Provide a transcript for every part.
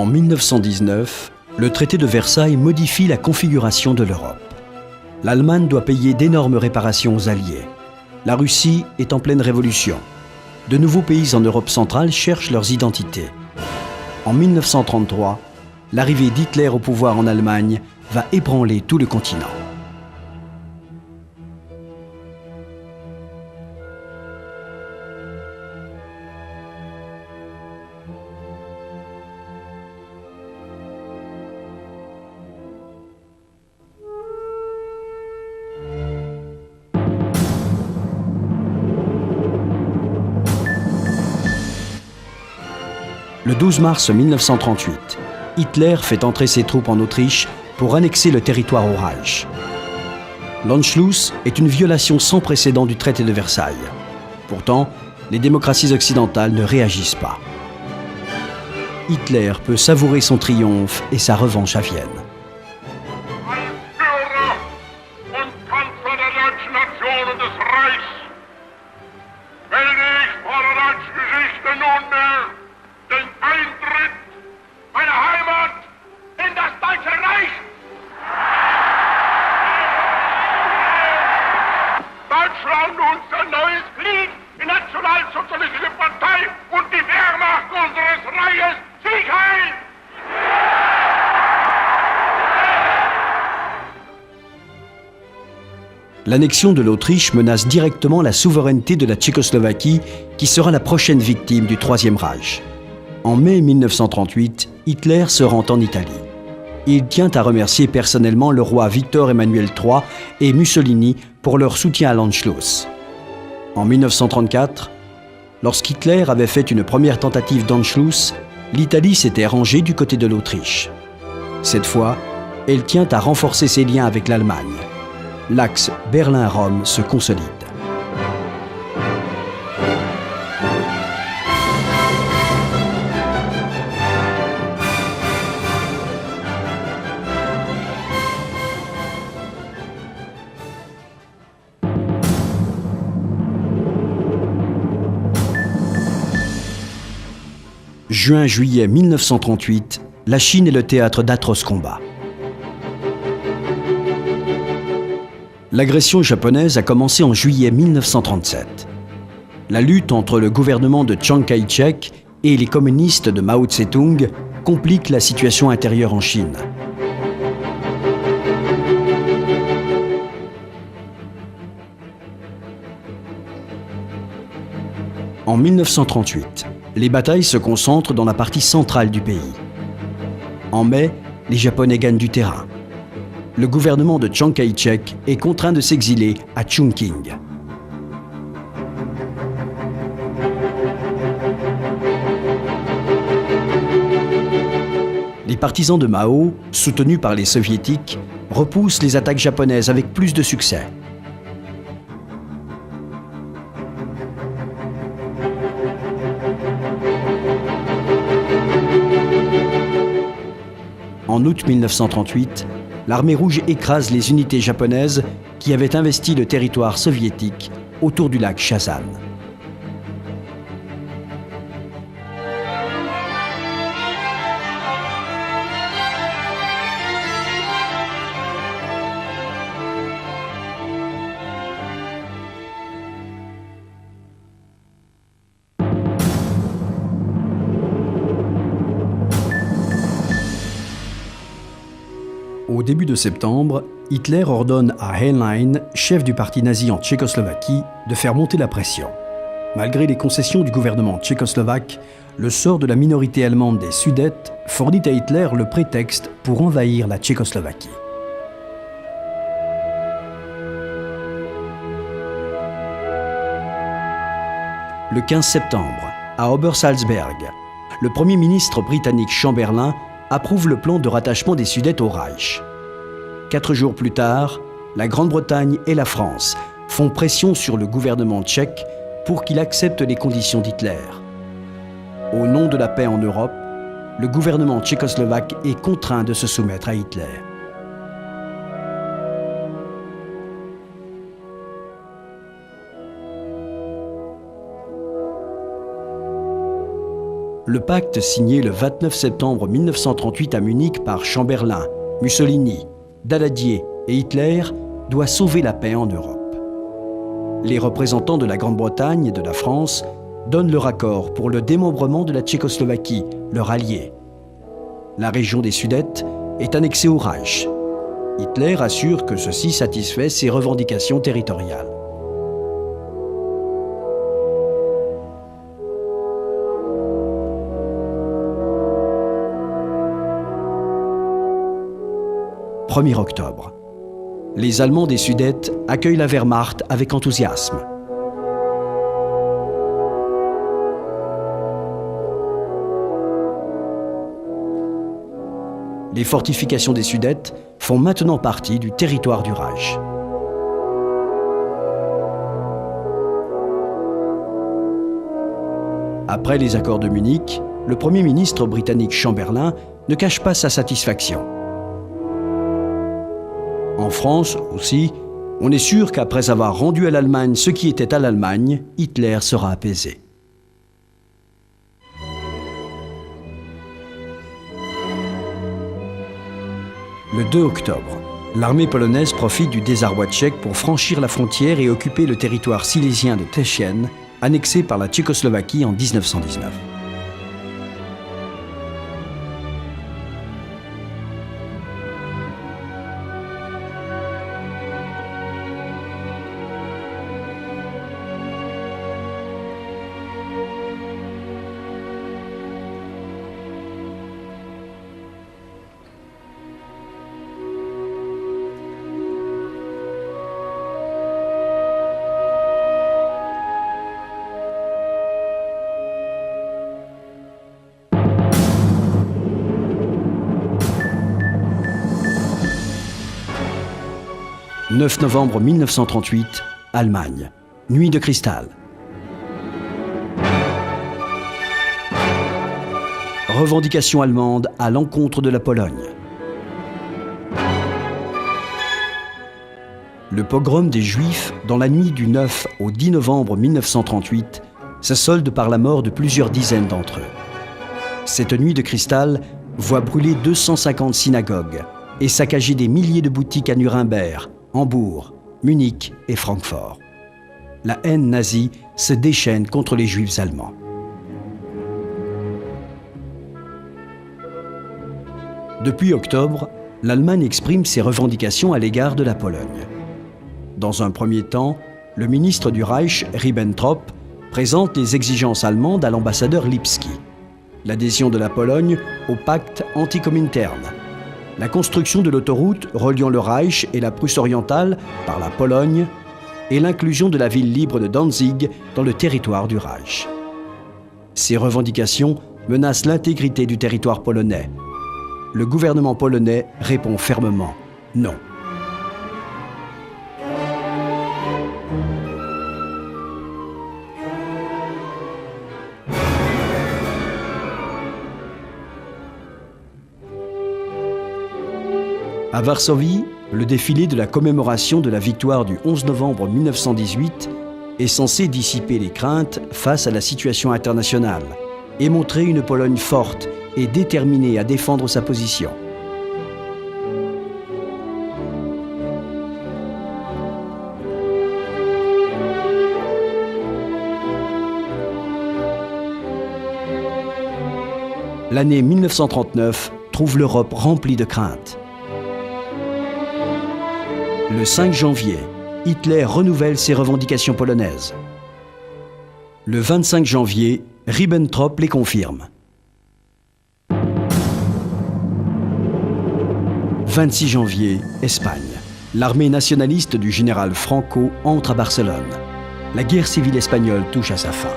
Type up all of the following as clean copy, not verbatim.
En 1919, le traité de Versailles modifie la configuration de l'Europe. L'Allemagne doit payer d'énormes réparations aux Alliés. La Russie est en pleine révolution. De nouveaux pays en Europe centrale cherchent leurs identités. En 1933, l'arrivée d'Hitler au pouvoir en Allemagne va ébranler tout le continent. Le 12 mars 1938, Hitler fait entrer ses troupes en Autriche pour annexer le territoire au Reich. L'Anschluss est une violation sans précédent du traité de Versailles. Pourtant, les démocraties occidentales ne réagissent pas. Hitler peut savourer son triomphe et sa revanche à Vienne. L'annexion de l'Autriche menace directement la souveraineté de la Tchécoslovaquie, qui sera la prochaine victime du Troisième Reich. En mai 1938, Hitler se rend en Italie. Il tient à remercier personnellement le roi Victor Emmanuel III et Mussolini pour leur soutien à l'Anschluss. En 1934, lorsqu'Hitler avait fait une première tentative d'Anschluss, l'Italie s'était rangée du côté de l'Autriche. Cette fois, elle tient à renforcer ses liens avec l'Allemagne. L'axe Berlin-Rome se consolide. Juin-juillet 1938, la Chine est le théâtre d'atroces combats. L'agression japonaise a commencé en juillet 1937. La lutte entre le gouvernement de Chiang Kai-shek et les communistes de Mao Tse-tung complique la situation intérieure en Chine. En 1938, les batailles se concentrent dans la partie centrale du pays. En mai, les Japonais gagnent du terrain. Le gouvernement de Chiang Kai-shek est contraint de s'exiler à Chongqing. les partisans de Mao, soutenus par les soviétiques, repoussent les attaques japonaises avec plus de succès. En août 1938, l'armée rouge écrase les unités japonaises qui avaient investi le territoire soviétique autour du lac Chazan. Au début de septembre, Hitler ordonne à Heinlein, chef du parti nazi en Tchécoslovaquie, de faire monter la pression. Malgré les concessions du gouvernement tchécoslovaque, le sort de la minorité allemande des Sudètes fournit à Hitler le prétexte pour envahir la Tchécoslovaquie. Le 15 septembre, à Obersalzberg, le Premier ministre britannique Chamberlain approuve le plan de rattachement des Sudètes au Reich. 4 jours plus tard, la Grande-Bretagne et la France font pression sur le gouvernement tchèque pour qu'il accepte les conditions d'Hitler. Au nom de la paix en Europe, le gouvernement tchécoslovaque est contraint de se soumettre à Hitler. Le pacte signé le 29 septembre 1938 à Munich par Chamberlain, Mussolini, Daladier et Hitler doit sauver la paix en Europe. Les représentants de la Grande-Bretagne et de la France donnent leur accord pour le démembrement de la Tchécoslovaquie, leur allié. La région des Sudètes est annexée au Reich. Hitler assure que ceci satisfait ses revendications territoriales. « 1er octobre. Les Allemands des Sudètes accueillent la Wehrmacht avec enthousiasme. Les fortifications des Sudètes font maintenant partie du territoire du Reich. Après les accords de Munich, le Premier ministre britannique Chamberlain ne cache pas sa satisfaction. En France aussi, on est sûr qu'après avoir rendu à l'Allemagne ce qui était à l'Allemagne, Hitler sera apaisé. Le 2 octobre, l'armée polonaise profite du désarroi tchèque pour franchir la frontière et occuper le territoire silésien de Teschen, annexé par la Tchécoslovaquie en 1919. « 9 novembre 1938, Allemagne. Nuit de cristal. Revendication allemande à l'encontre de la Pologne. Le pogrom des Juifs dans la nuit du 9 au 10 novembre 1938 se solde par la mort de plusieurs dizaines d'entre eux. Cette nuit de cristal voit brûler 250 synagogues et saccager des milliers de boutiques à Nuremberg, Hambourg, Munich et Francfort. La haine nazie se déchaîne contre les Juifs allemands. Depuis octobre, l'Allemagne exprime ses revendications à l'égard de la Pologne. Dans un premier temps, le ministre du Reich, Ribbentrop, présente les exigences allemandes à l'ambassadeur Lipski. L'adhésion de la Pologne au pacte anti-Komintern, la construction de l'autoroute reliant le Reich et la Prusse orientale par la Pologne et l'inclusion de la ville libre de Danzig dans le territoire du Reich. Ces revendications menacent l'intégrité du territoire polonais. le gouvernement polonais répond fermement non. À Varsovie, le défilé de la commémoration de la victoire du 11 novembre 1918 est censé dissiper les craintes face à la situation internationale et montrer une Pologne forte et déterminée à défendre sa position. L'année 1939 trouve l'Europe remplie de craintes. Le 5 janvier, Hitler renouvelle ses revendications polonaises. Le 25 janvier, Ribbentrop les confirme. 26 janvier, Espagne. L'armée nationaliste du général Franco entre à Barcelone. La guerre civile espagnole touche à sa fin.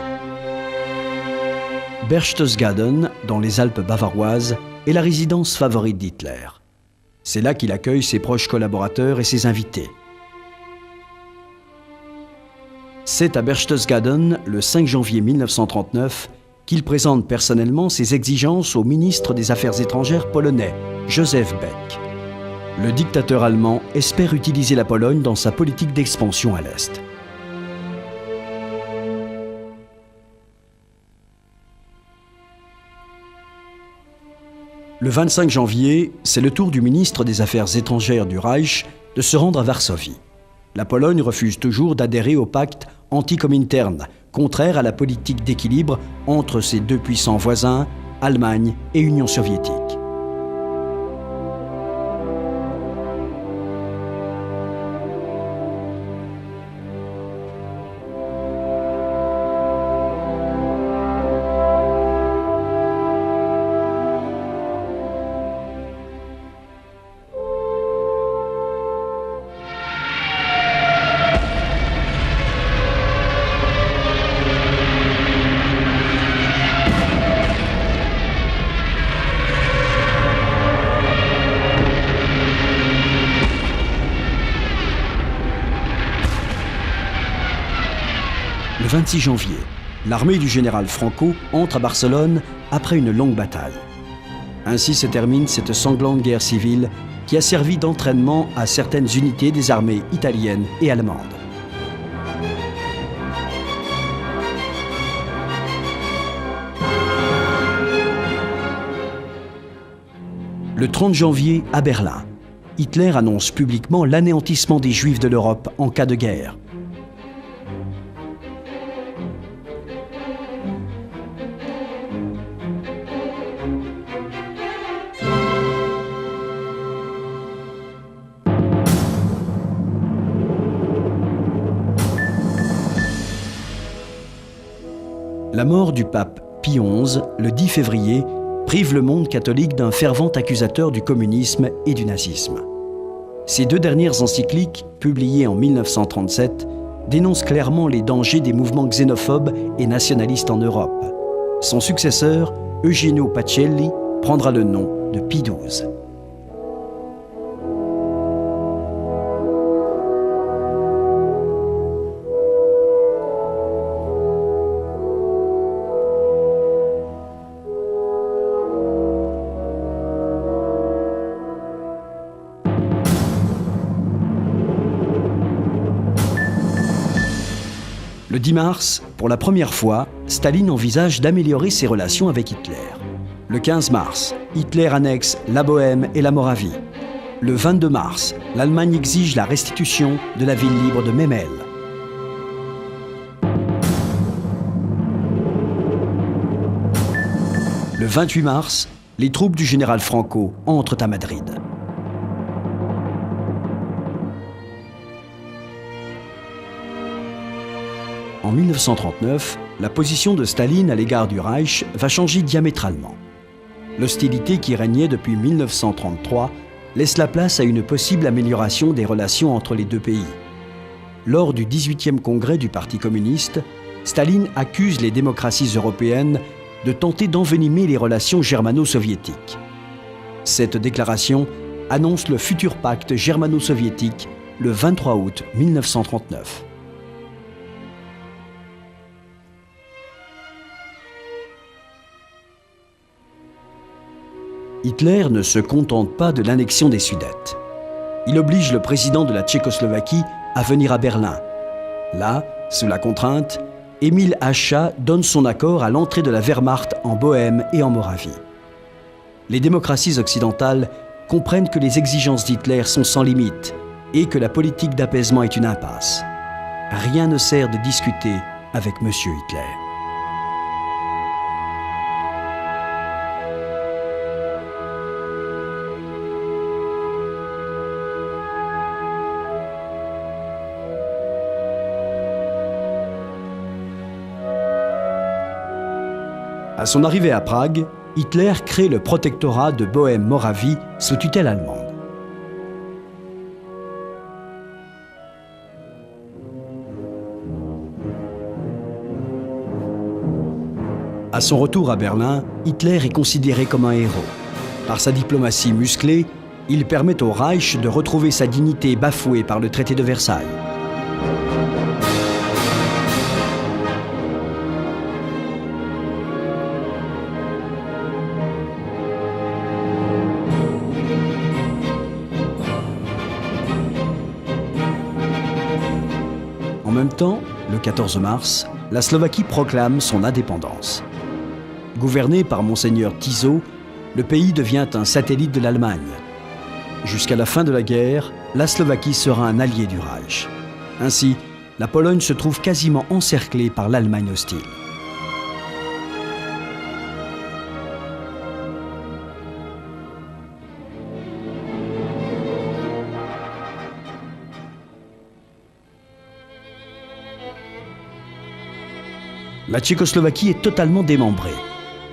Berchtesgaden, dans les Alpes bavaroises, est la résidence favorite d'Hitler. C'est là qu'il accueille ses proches collaborateurs et ses invités. C'est à Berchtesgaden, le 5 janvier 1939, qu'il présente personnellement ses exigences au ministre des Affaires étrangères polonais, Joseph Beck. Le dictateur allemand espère utiliser la Pologne dans sa politique d'expansion à l'Est. Le 25 janvier, c'est le tour du ministre des Affaires étrangères du Reich de se rendre à Varsovie. La Pologne refuse toujours d'adhérer au pacte anti-Comintern, contraire à la politique d'équilibre entre ses deux puissants voisins, Allemagne et Union soviétique. Le 26 janvier, l'armée du général Franco entre à Barcelone après une longue bataille. Ainsi se termine cette sanglante guerre civile qui a servi d'entraînement à certaines unités des armées italiennes et allemandes. Le 30 janvier, à Berlin, Hitler annonce publiquement l'anéantissement des Juifs de l'Europe en cas de guerre. La mort du pape Pie XI, le 10 février, prive le monde catholique d'un fervent accusateur du communisme et du nazisme. Ces deux dernières encycliques, publiées en 1937, dénoncent clairement les dangers des mouvements xénophobes et nationalistes en Europe. Son successeur, Eugenio Pacelli, prendra le nom de Pie XII. Le 10 mars, pour la première fois, Staline envisage d'améliorer ses relations avec Hitler. Le 15 mars, Hitler annexe la Bohême et la Moravie. Le 22 mars, l'Allemagne exige la restitution de la ville libre de Memel. Le 28 mars, les troupes du général Franco entrent à Madrid. En 1939, la position de Staline à l'égard du Reich va changer diamétralement. L'hostilité qui régnait depuis 1933 laisse la place à une possible amélioration des relations entre les deux pays. Lors du 18e congrès du Parti communiste, Staline accuse les démocraties européennes de tenter d'envenimer les relations germano-soviétiques. Cette déclaration annonce le futur pacte germano-soviétique le 23 août 1939. Hitler ne se contente pas de l'annexion des Sudètes. Il oblige le président de la Tchécoslovaquie à venir à Berlin. Là, sous la contrainte, Emil Hácha donne son accord à l'entrée de la Wehrmacht en Bohême et en Moravie. Les démocraties occidentales comprennent que les exigences d'Hitler sont sans limite et que la politique d'apaisement est une impasse. Rien ne sert de discuter avec M. Hitler. À son arrivée à Prague, Hitler crée le protectorat de Bohême-Moravie sous tutelle allemande. À son retour à Berlin, Hitler est considéré comme un héros. Par sa diplomatie musclée, il permet au Reich de retrouver sa dignité bafouée par le traité de Versailles. En même temps, le 14 mars, la Slovaquie proclame son indépendance. Gouverné par Monseigneur Tiso, le pays devient un satellite de l'Allemagne. Jusqu'à la fin de la guerre, la Slovaquie sera un allié du Reich. Ainsi, la Pologne se trouve quasiment encerclée par l'Allemagne hostile. La Tchécoslovaquie est totalement démembrée.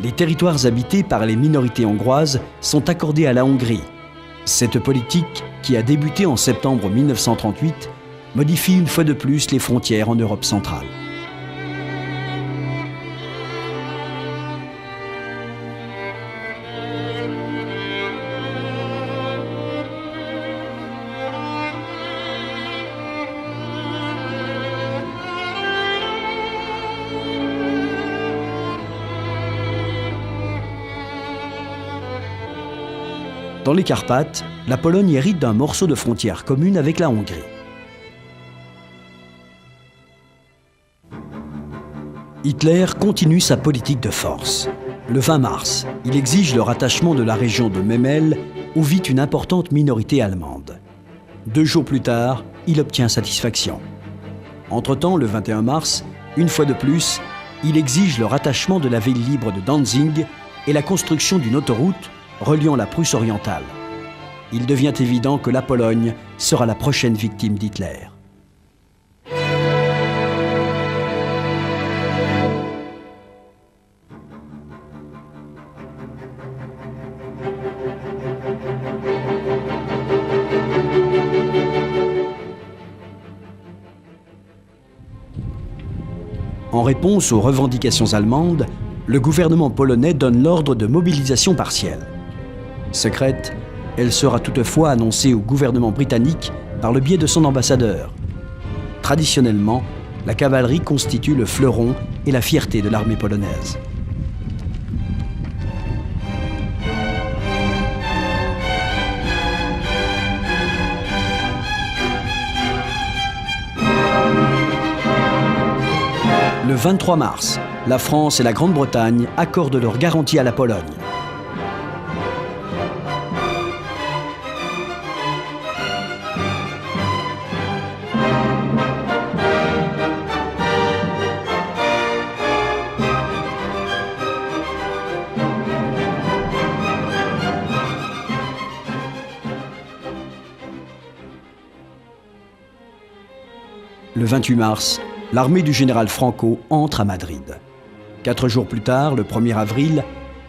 Les territoires habités par les minorités hongroises sont accordés à la Hongrie. Cette politique, qui a débuté en septembre 1938, modifie une fois de plus les frontières en Europe centrale. Dans les Carpates, la Pologne hérite d'un morceau de frontière commune avec la Hongrie. Hitler continue sa politique de force. Le 20 mars, il exige le rattachement de la région de Memel, où vit une importante minorité allemande. 2 jours plus tard, il obtient satisfaction. Entre-temps, le 21 mars, une fois de plus, il exige le rattachement de la ville libre de Danzig et la construction d'une autoroute reliant la Prusse orientale. Il devient évident que la Pologne sera la prochaine victime d'Hitler. En réponse aux revendications allemandes, le gouvernement polonais donne l'ordre de mobilisation partielle. Secrète, elle sera toutefois annoncée au gouvernement britannique par le biais de son ambassadeur. Traditionnellement, la cavalerie constitue le fleuron et la fierté de l'armée polonaise. Le 23 mars, la France et la Grande-Bretagne accordent leur garantie à la Pologne. Le 28 mars, l'armée du général Franco entre à Madrid. 4 jours plus tard, le 1er avril,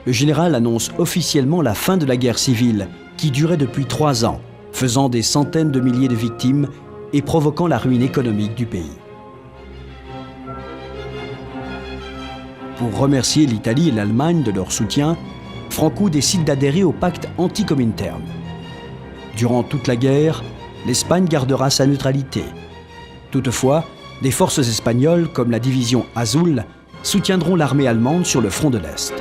le général annonce officiellement la fin de la guerre civile qui durait depuis 3 ans, faisant des centaines de milliers de victimes et provoquant la ruine économique du pays. Pour remercier l'Italie et l'Allemagne de leur soutien, Franco décide d'adhérer au pacte anti-Comintern. Durant toute la guerre, l'Espagne gardera sa neutralité. Toutefois, des forces espagnoles, comme la division Azul, soutiendront l'armée allemande sur le front de l'Est.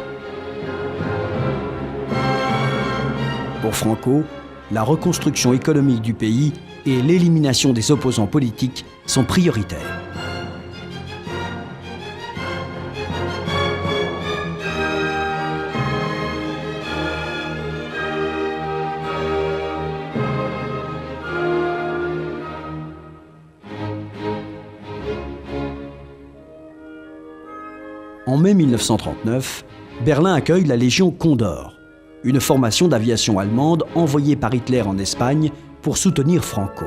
Pour Franco, la reconstruction économique du pays et l'élimination des opposants politiques sont prioritaires. En mai 1939, Berlin accueille la Légion Condor, une formation d'aviation allemande envoyée par Hitler en Espagne pour soutenir Franco.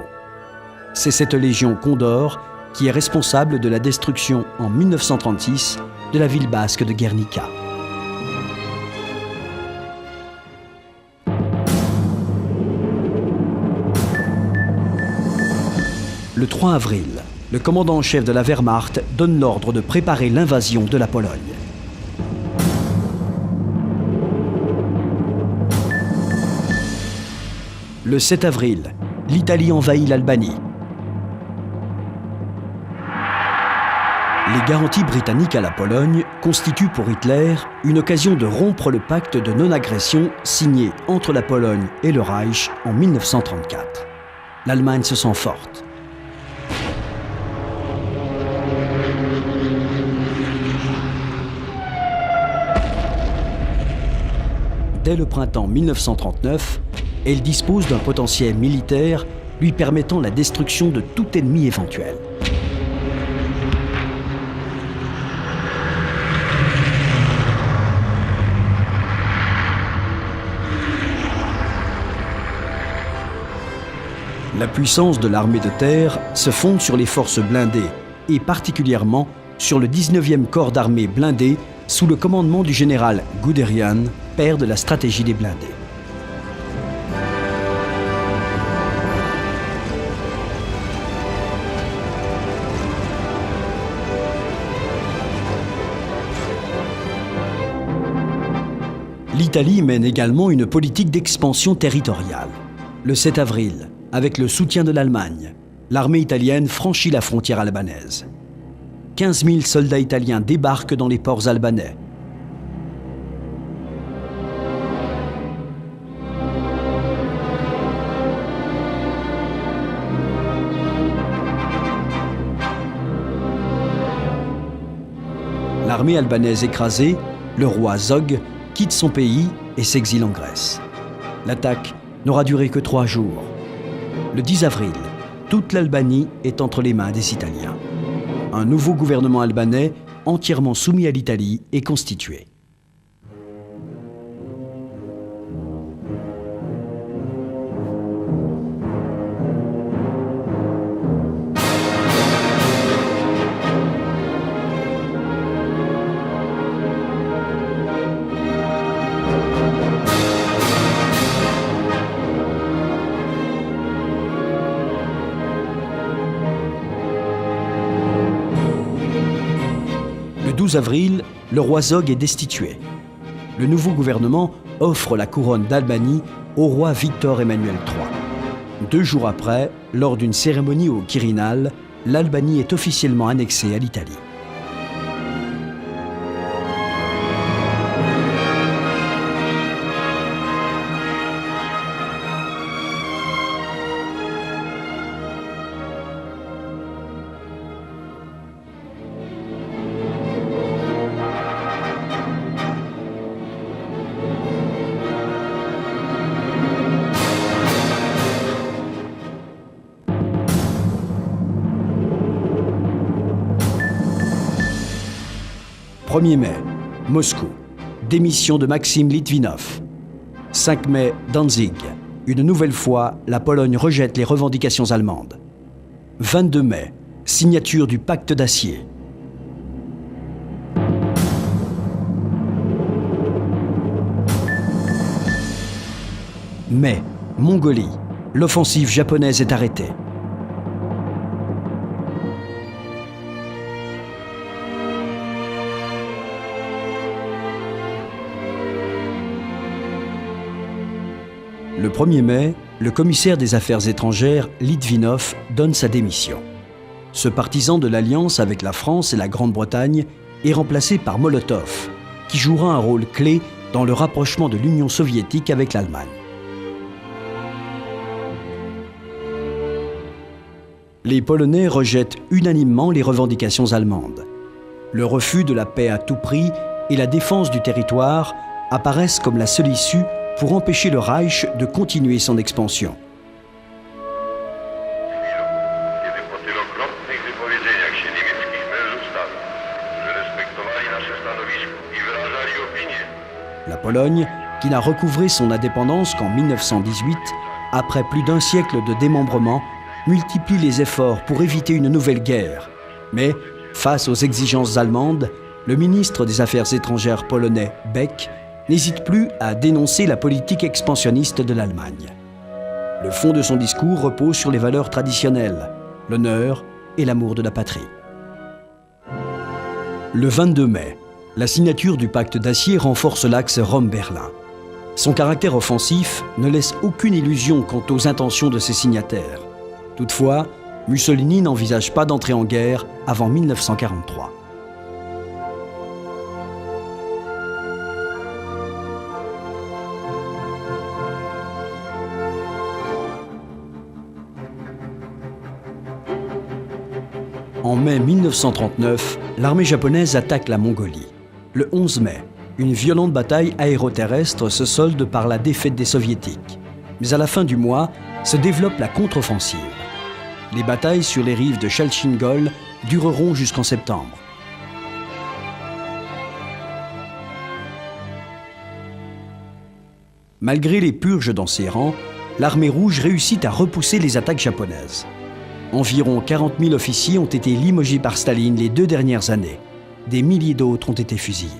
C'est cette Légion Condor qui est responsable de la destruction en 1936 de la ville basque de Guernica. Le 3 avril, le commandant en chef de la Wehrmacht donne l'ordre de préparer l'invasion de la Pologne. Le 7 avril, l'Italie envahit l'Albanie. Les garanties britanniques à la Pologne constituent pour Hitler une occasion de rompre le pacte de non-agression signé entre la Pologne et le Reich en 1934. L'Allemagne se sent forte. Dès le printemps 1939, elle dispose d'un potentiel militaire lui permettant la destruction de tout ennemi éventuel. La puissance de l'armée de terre se fonde sur les forces blindées et particulièrement sur le 19e corps d'armée blindé sous le commandement du général Guderian, père de la stratégie des blindés. L'Italie mène également une politique d'expansion territoriale. Le 7 avril, avec le soutien de l'Allemagne, l'armée italienne franchit la frontière albanaise. 15 000 soldats italiens débarquent dans les ports albanais. L'armée albanaise écrasée, le roi Zog quitte son pays et s'exile en Grèce. L'attaque n'aura duré que 3 jours. Le 10 avril, toute l'Albanie est entre les mains des Italiens. Un nouveau gouvernement albanais, entièrement soumis à l'Italie, est constitué. Le 12 avril, le roi Zog est destitué. Le nouveau gouvernement offre la couronne d'Albanie au roi Victor Emmanuel III. 2 jours après, lors d'une cérémonie au Quirinal, l'Albanie est officiellement annexée à l'Italie. « 1er mai, Moscou, démission de Maxime Litvinov. 5 mai, Danzig. Une nouvelle fois, la Pologne rejette les revendications allemandes. 22 mai, signature du pacte d'acier. Mai, Mongolie. L'offensive japonaise est arrêtée. Le 1er mai, le commissaire des Affaires étrangères, Litvinov, donne sa démission. Ce partisan de l'alliance avec la France et la Grande-Bretagne est remplacé par Molotov, qui jouera un rôle clé dans le rapprochement de l'Union soviétique avec l'Allemagne. Les Polonais rejettent unanimement les revendications allemandes. Le refus de la paix à tout prix et la défense du territoire apparaissent comme la seule issue pour empêcher le Reich de continuer son expansion. La Pologne, qui n'a recouvré son indépendance qu'en 1918, après plus d'un siècle de démembrement, multiplie les efforts pour éviter une nouvelle guerre. Mais, face aux exigences allemandes, le ministre des Affaires étrangères polonais, Beck, n'hésite plus à dénoncer la politique expansionniste de l'Allemagne. Le fond de son discours repose sur les valeurs traditionnelles, l'honneur et l'amour de la patrie. Le 22 mai, la signature du pacte d'acier renforce l'axe Rome-Berlin. Son caractère offensif ne laisse aucune illusion quant aux intentions de ses signataires. Toutefois, Mussolini n'envisage pas d'entrer en guerre avant 1943. En mai 1939, l'armée japonaise attaque la Mongolie. Le 11 mai, une violente bataille aéroterrestre se solde par la défaite des Soviétiques. Mais à la fin du mois, se développe la contre-offensive. Les batailles sur les rives de Chalchingol dureront jusqu'en septembre. Malgré les purges dans ses rangs, l'armée rouge réussit à repousser les attaques japonaises. Environ 40 000 officiers ont été limogés par Staline les 2 dernières années. Des milliers d'autres ont été fusillés.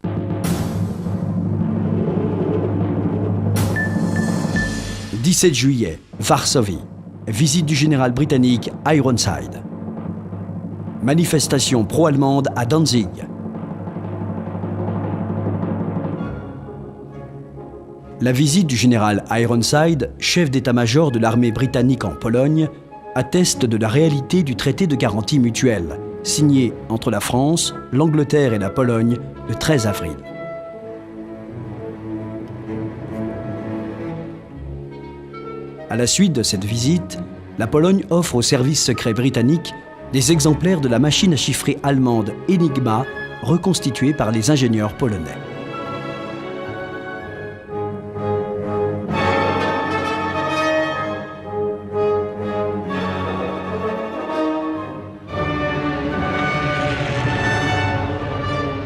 « 17 juillet, Varsovie. Visite du général britannique Ironside. Manifestation pro-allemande à Danzig. La visite du général Ironside, chef d'état-major de l'armée britannique en Pologne, atteste de la réalité du traité de garantie mutuelle, signé entre la France, l'Angleterre et la Pologne le 13 avril. À la suite de cette visite, la Pologne offre aux services secrets britanniques des exemplaires de la machine à chiffrer allemande Enigma, reconstituée par les ingénieurs polonais.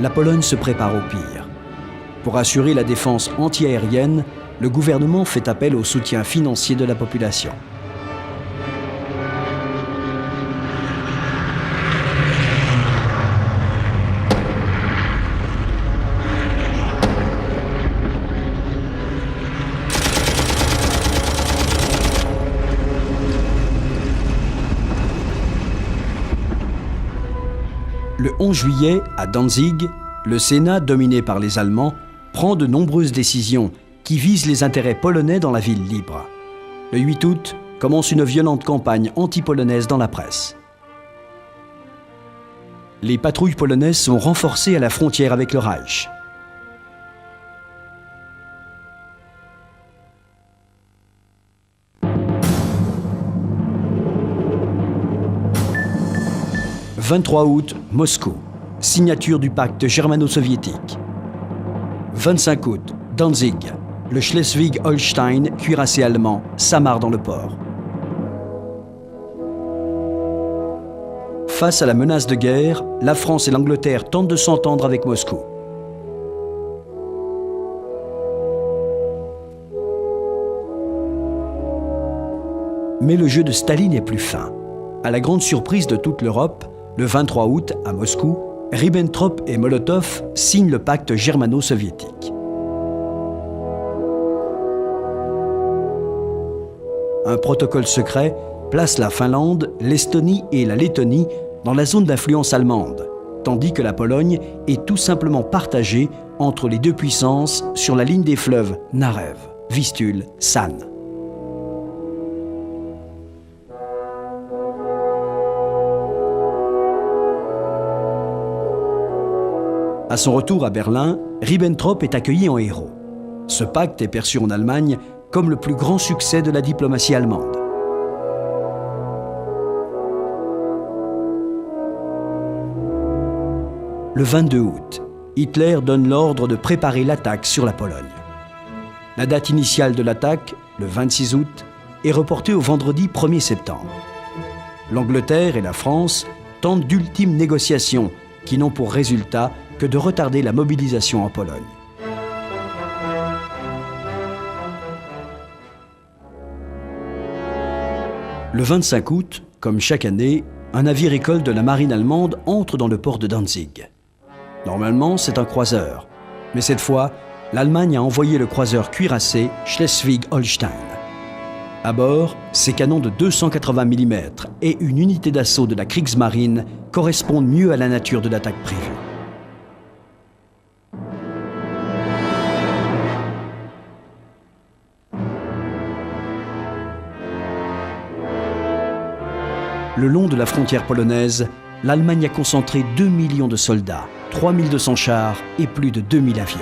La Pologne se prépare au pire. Pour assurer la défense antiaérienne, le gouvernement fait appel au soutien financier de la population. Le 11 juillet, à Danzig, le Sénat, dominé par les Allemands, prend de nombreuses décisions qui visent les intérêts polonais dans la ville libre. Le 8 août, commence une violente campagne anti-polonaise dans la presse. Les patrouilles polonaises sont renforcées à la frontière avec le Reich. « 23 août, Moscou. Signature du pacte germano-soviétique. 25 août, Danzig. Le Schleswig-Holstein, cuirassé allemand, s'amarre dans le port. Face à la menace de guerre, la France et l'Angleterre tentent de s'entendre avec Moscou. Mais le jeu de Staline est plus fin. À la grande surprise de toute l'Europe, le 23 août, à Moscou, Ribbentrop et Molotov signent le pacte germano-soviétique. Un protocole secret place la Finlande, l'Estonie et la Lettonie dans la zone d'influence allemande, tandis que la Pologne est tout simplement partagée entre les deux puissances sur la ligne des fleuves Narew, Vistule, San. À son retour à Berlin, Ribbentrop est accueilli en héros. Ce pacte est perçu en Allemagne comme le plus grand succès de la diplomatie allemande. Le 22 août, Hitler donne l'ordre de préparer l'attaque sur la Pologne. La date initiale de l'attaque, le 26 août, est reportée au vendredi 1er septembre. L'Angleterre et la France tentent d'ultimes négociations qui n'ont pour résultat que de retarder la mobilisation en Pologne. Le 25 août, comme chaque année, un navire-école de la marine allemande entre dans le port de Danzig. Normalement, c'est un croiseur, mais cette fois, l'Allemagne a envoyé le croiseur cuirassé Schleswig-Holstein. À bord, ses canons de 280 mm et une unité d'assaut de la Kriegsmarine correspondent mieux à la nature de l'attaque prévue. Le long de la frontière polonaise, l'Allemagne a concentré 2 millions de soldats, 3200 chars et plus de 2000 avions.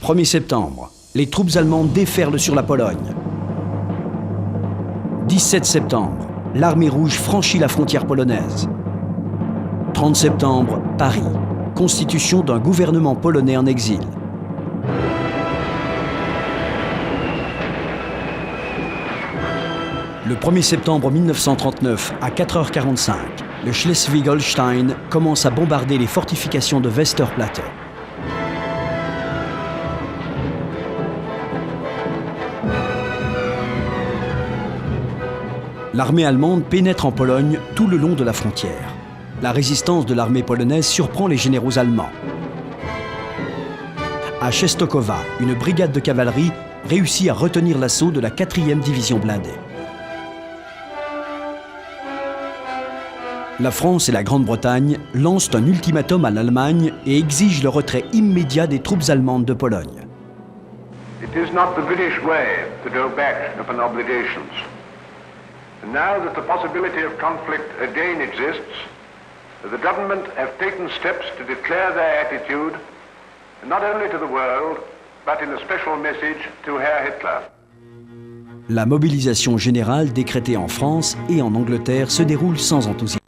« 1er septembre, les troupes allemandes déferlent sur la Pologne. 17 septembre, l'armée rouge franchit la frontière polonaise. 30 septembre, Paris, constitution d'un gouvernement polonais en exil. Le 1er septembre 1939, à 4h45, le Schleswig-Holstein commence à bombarder les fortifications de Westerplatte. L'armée allemande pénètre en Pologne tout le long de la frontière. La résistance de l'armée polonaise surprend les généraux allemands. À Czestochowa, une brigade de cavalerie réussit à retenir l'assaut de la 4e division blindée. La France et la Grande-Bretagne lancent un ultimatum à l'Allemagne et exigent le retrait immédiat des troupes allemandes de Pologne. It is not the British way to go back upon obligations. Now that the possibility of conflict again exists, the government have taken steps to declare their attitude, not only to the world, but in a special message to Herr Hitler. La mobilisation générale décrétée en France et en Angleterre se déroule sans enthousiasme.